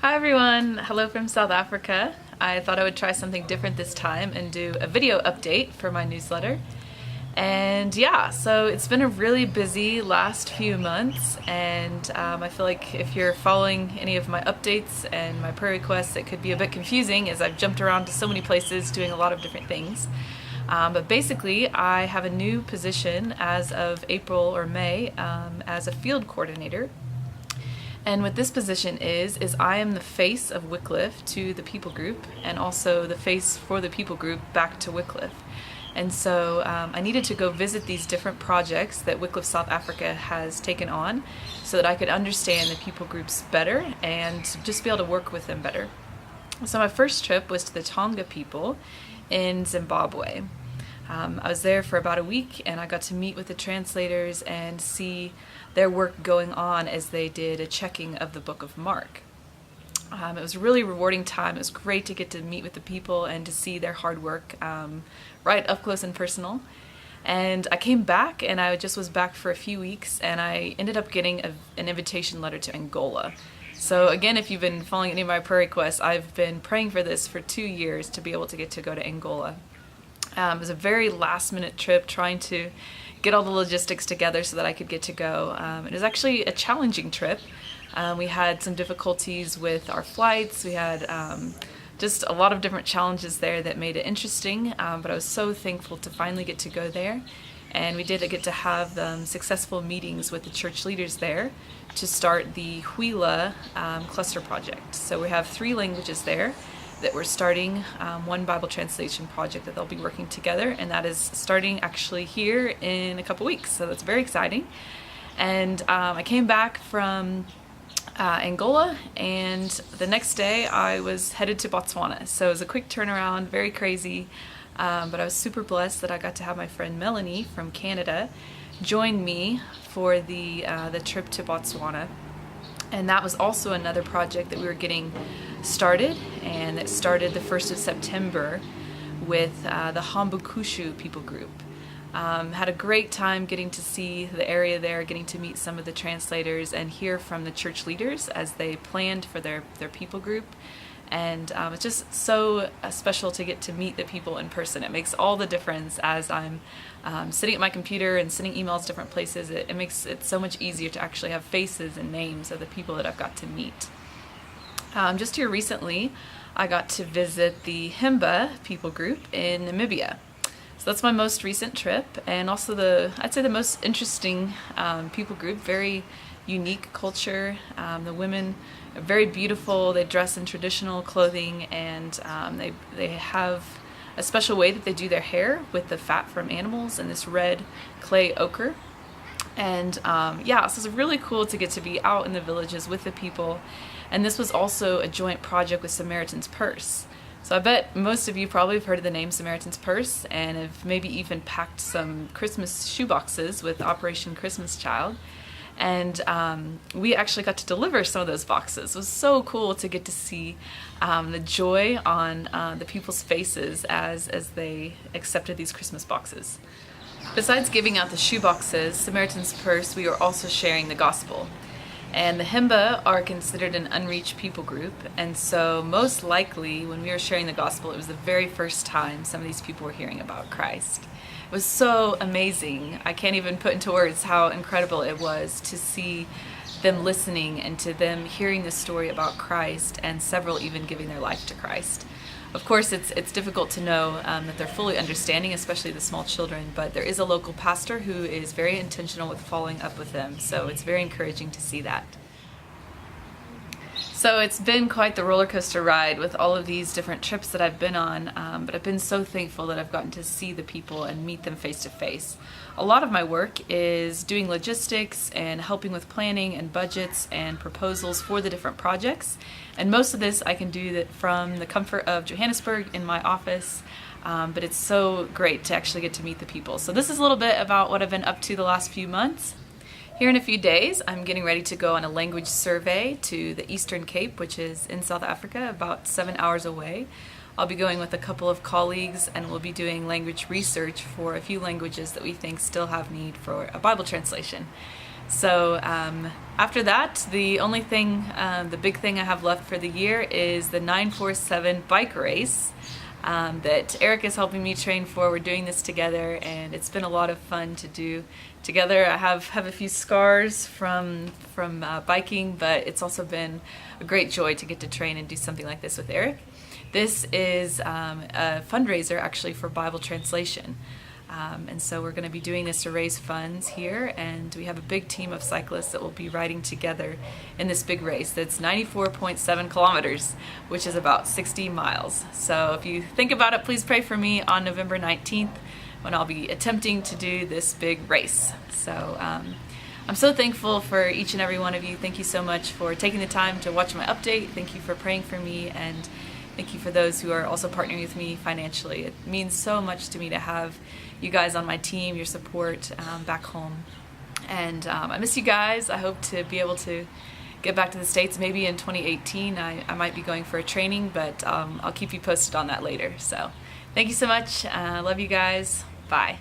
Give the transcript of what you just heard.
Hi everyone, hello from South Africa. I thought I would try something different this time and do a video update for my newsletter. And yeah, so it's been a really busy last few months, and I feel like if you're following any of my updates and my prayer requests, it could be a bit confusing as I've jumped around to so many places doing a lot of different things. But basically, I have a new position as of April or May as a field coordinator. And what this position is I am the face of Wycliffe to the people group, and also the face for the people group back to Wycliffe. And so I needed to go visit these different projects that Wycliffe South Africa has taken on so that I could understand the people groups better and just be able to work with them better. So my first trip was to the Tonga people in Zimbabwe. I was there for about a week, and I got to meet with the translators and see their work going on as they did a checking of the book of Mark. It was a really rewarding time. It was great to get to meet with the people and to see their hard work right up close and personal. And I came back, and I just was back for a few weeks, and I ended up getting an invitation letter to Angola. So again, if you've been following any of my prayer requests, I've been praying for this for 2 years to be able to get to go to Angola. It was a very last-minute trip, trying to get all the logistics together so that I could get to go. It was actually a challenging trip. We had some difficulties with our flights. We had just a lot of different challenges there that made it interesting, but I was so thankful to finally get to go there. And we did get to have successful meetings with the church leaders there to start the Huila cluster project. So we have 3 languages there that we're starting, one Bible translation project that they'll be working together, and that is starting actually here in a couple weeks, so that's very exciting. And I came back from Angola, and the next day I was headed to Botswana. So it was a quick turnaround, very crazy, but I was super blessed that I got to have my friend Melanie from Canada join me for the trip to Botswana. And that was also another project that we were getting started, and it started the 1st of September with the Hambukushu people group. Had a great time getting to see the area there, getting to meet some of the translators and hear from the church leaders as they planned for their people group. And it's just so special to get to meet the people in person. It makes all the difference as I'm sitting at my computer and sending emails different places. It makes it so much easier to actually have faces and names of the people that I've got to meet. Just here recently, I got to visit the Himba people group in Namibia. So that's my most recent trip, and also I'd say the most interesting people group. Very unique culture. The women are very beautiful. They dress in traditional clothing, and they have a special way that they do their hair with the fat from animals and this red clay ochre. And yeah, so it's really cool to get to be out in the villages with the people. And this was also a joint project with Samaritan's Purse. So I bet most of you probably have heard of the name Samaritan's Purse and have maybe even packed some Christmas shoeboxes with Operation Christmas Child. And we actually got to deliver some of those boxes. It was so cool to get to see the joy on the people's faces as they accepted these Christmas boxes. Besides giving out the shoeboxes, Samaritan's Purse, we were also sharing the gospel. And the Himba are considered an unreached people group, and so most likely when we were sharing the gospel, it was the very first time some of these people were hearing about Christ. It was so amazing. I can't even put into words how incredible it was to see them listening and to them hearing the story about Christ, and several even giving their life to Christ. Of course, it's difficult to know that they're fully understanding, especially the small children, but there is a local pastor who is very intentional with following up with them, so it's very encouraging to see that. So it's been quite the roller coaster ride with all of these different trips that I've been on, but I've been so thankful that I've gotten to see the people and meet them face to face. A lot of my work is doing logistics and helping with planning and budgets and proposals for the different projects, and most of this I can do from the comfort of Johannesburg in my office, but it's so great to actually get to meet the people. So this is a little bit about what I've been up to the last few months. Here in a few days, I'm getting ready to go on a language survey to the Eastern Cape, which is in South Africa, about 7 hours away. I'll be going with a couple of colleagues, and we'll be doing language research for a few languages that we think still have need for a Bible translation. So after that, the only thing, the big thing I have left for the year is the 947 bike race that Eric is helping me train for. We're doing this together, and it's been a lot of fun to do together. I have a few scars from biking, but it's also been a great joy to get to train and do something like this with Eric. This is a fundraiser actually for Bible translation. And so we're going to be doing this to raise funds here, and we have a big team of cyclists that will be riding together in this big race that's 94.7 kilometers, which is about 60 miles. So if you think about it, please pray for me on November 19th when I'll be attempting to do this big race. So I'm so thankful for each and every one of you. Thank you so much for taking the time to watch my update. Thank you for praying for me, and thank you for those who are also partnering with me financially. It means so much to me to have you guys on my team, your support back home. And I miss you guys. I hope to be able to get back to the States maybe in 2018. I might be going for a training, but I'll keep you posted on that later. So thank you so much. Love you guys. Bye.